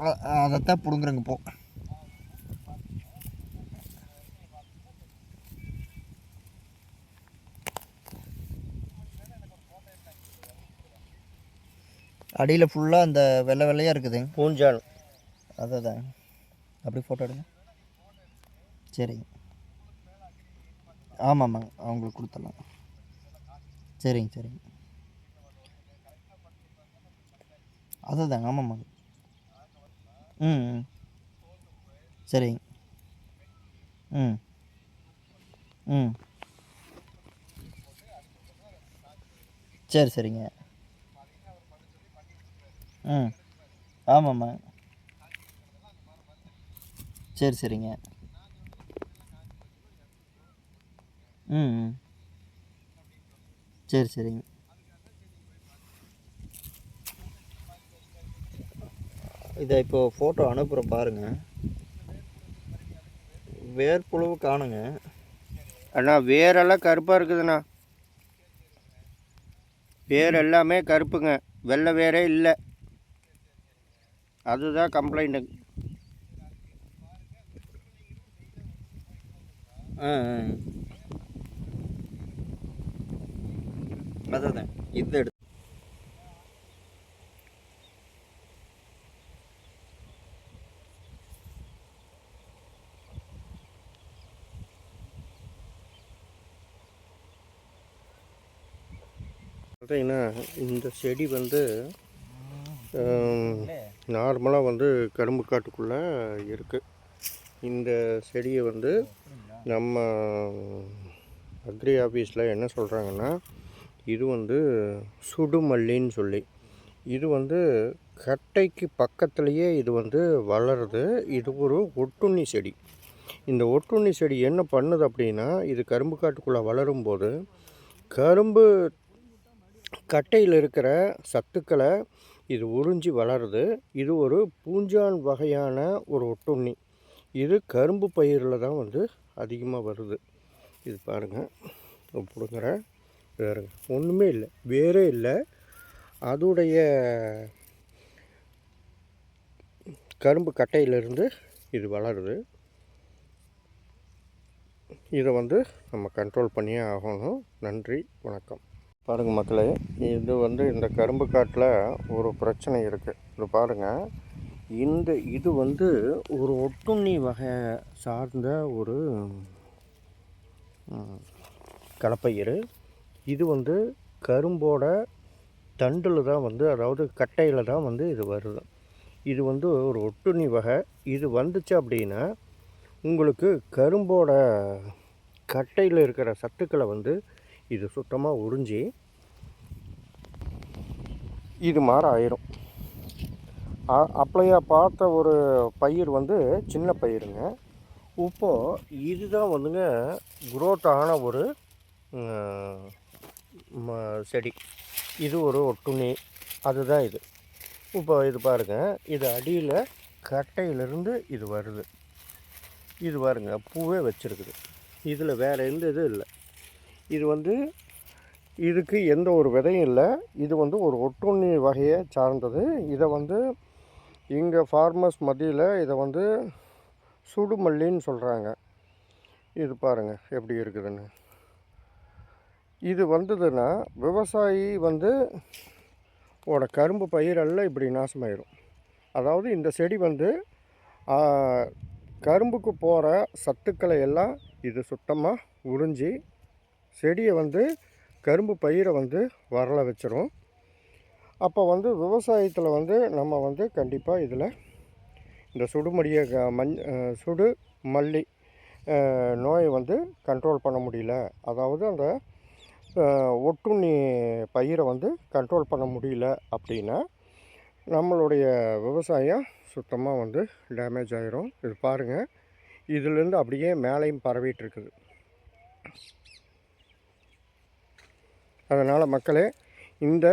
அதைத்தான் பிடுங்குறேங்க இப்போ. அடியில் ஃபுல்லாக அந்த வெள்ளை வெள்ளையாக இருக்குதுங்க பூஞ்சான். அதான் அப்படி ஃபோட்டோ எடுங்க. சரிங்க. ஆமாம்மாங்க, அவங்களுக்கு கொடுத்துடலாம். சரிங்க சரிங்க. அதுதாங்க. ஆமாம்மாங்க. ம் ம் சரிங்க. ம் ம் சரி சரிங்க. ம் ஆமாம்மா. சரி சரிங்க. ம் ம் சரி சரிங்க. இதை இப்போது ஃபோட்டோ அனுப்புகிறேன் பாருங்கள். வேர்ப்புழு காணுங்க. அண்ணா வேரெல்லாம் கருப்பாக இருக்குதுண்ணா. வேர் எல்லாமே கருப்புங்க, வெள்ளை வேரே இல்லை. அதுதான் கம்ப்ளைண்ட்டு. அதான் இது எடுத்து பார்த்தீங்கன்னா இந்த செடி வந்து நார்மலாக வந்து கரும்பு காட்டுக்குள்ளே இருக்குது. இந்த செடியை வந்து நம்ம அக்ரி ஆஃபீஸில் என்ன சொல்கிறாங்கன்னா, இது வந்து சுடுமல்லின்னு சொல்லி, இது வந்து கட்டைக்கு பக்கத்துலேயே இது வந்து வளருது. இது ஒரு ஒட்டுண்ணி செடி. இந்த ஒட்டுண்ணி செடி என்ன பண்ணுது அப்படின்னா, இது கரும்பு காட்டுக்குள்ளே வளரும்போது கரும்பு கட்டையில் இருக்கிற சத்துக்களை இது உறிஞ்சி வளருது. இது ஒரு பூஞ்சான் வகையான ஒரு ஒட்டுண்ணி. இது கரும்பு பயிரில் தான் வந்து அதிகமாக வருது. இது பாருங்கள், பிடுங்குற வேறு ஒன்றுமே இல்லை, வேறே இல்லை. அதோடைய கரும்பு கட்டையிலிருந்து இது வளருது. இதை வந்து நம்ம கண்ட்ரோல் பண்ணியே ஆகணும். நன்றி, வணக்கம். பாருங்கள் மக்களே, இது வந்து இந்த கரும்பு காட்டில் ஒரு பிரச்சனை இருக்குது. இது பாருங்கள், இது வந்து ஒரு ஒட்டுண்ணி வகை சார்ந்த ஒரு கலப்பயிர். இது வந்து கரும்போட தண்டில் தான் வந்து, அதாவது கட்டையில் தான் வந்து இது வருது. இது வந்து ஒரு ஒட்டுண்ணி வகை. இது வந்துச்சு அப்படின்னா உங்களுக்கு கரும்போட கட்டையில் இருக்கிற சத்துக்களை வந்து இது சுத்தமாக உறிஞ்சி இது மாதிரி ஆயிரும். அப்பளையா பார்த்த ஒரு பயிர் வந்து சின்ன பயிருங்க. இப்போது இதுதான் வந்துங்க குரோத் ஆன ஒரு செடி. இது ஒரு ஒட்டுண்ணி, அதுதான் இது. இப்போ இது பாருங்கள், இது அடியில் கட்டையிலிருந்து இது வருது. இது பாருங்க, பூவே வச்சுருக்குது. இதில் வேறு எந்த இதுவும் இல்லை. இது வந்து இதுக்கு எந்த ஒரு விதையும் இல்லை. இது வந்து ஒரு ஒட்டுண்ணி வகையை சார்ந்தது. இதை வந்து இங்கே ஃபார்மர்ஸ் மத்தியில் இதை வந்து சுடுமல்லின்னு சொல்கிறாங்க. இது பாருங்கள் எப்படி இருக்குதுன்னு. இது வந்ததுன்னா விவசாயி வந்து கரும்பு பயிரெல்லாம் இப்படி நாசமாயிரும். அதாவது இந்த செடி வந்து கரும்புக்கு போகிற சத்துக்களை எல்லாம் இது சுத்தமாக உறிஞ்சி செடியை வந்து கரும்பு பயிரை வந்து வரல வச்சிரும். அப்போ வந்து விவசாயத்தில் வந்து நம்ம வந்து கண்டிப்பாக இதில் இந்த சுடுமடியை சுடு மல்லி நோயை வந்து கண்ட்ரோல் பண்ண முடியல, அதாவது அந்த ஒட்டுண்ணி பயிரை வந்து கண்ட்ரோல் பண்ண முடியல அப்படின்னா நம்மளுடைய விவசாயம் சுத்தமாக வந்து டேமேஜ் ஆகிரும். இது பாருங்கள், இதிலேருந்து அப்படியே மேலேயும் பரவிட்டு இருக்குது. அதனால் மக்களே, இந்த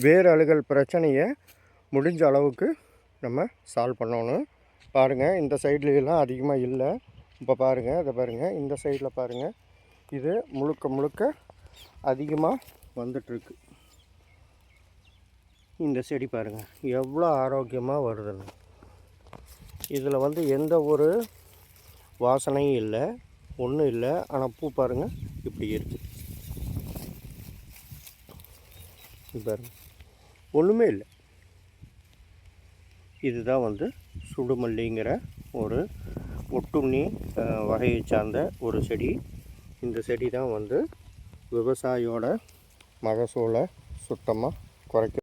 வேர் அழுகல் பிரச்சனையை முடிஞ்ச அளவுக்கு நம்ம சால்வ் பண்ணணும். பாருங்கள், இந்த சைட்லாம் அதிகமாக இல்லை. இப்போ பாருங்கள், இதை பாருங்கள், இந்த சைடில் பாருங்கள், இது முழுக்க முழுக்க அதிகமாக வந்துட்டுருக்கு. இந்த செடி பாருங்கள் எவ்வளோ ஆரோக்கியமாக வருதுன்னு. இதில் வந்து எந்த ஒரு வாசனையும் இல்லை, ஒன்றும் இல்லை. ஆனால் பூ பாருங்கள் இப்படி இருக்குது. பாருங்கள் ஒன்றுமே இல்லை. இதுதான் வந்து சுடுமல்லிங்கிற ஒரு ஒட்டுண்ணி வகையை சார்ந்த ஒரு செடி. இந்த செடி தான் வந்து விவசாயியோட மகசூலை சுத்தமாக குறைக்க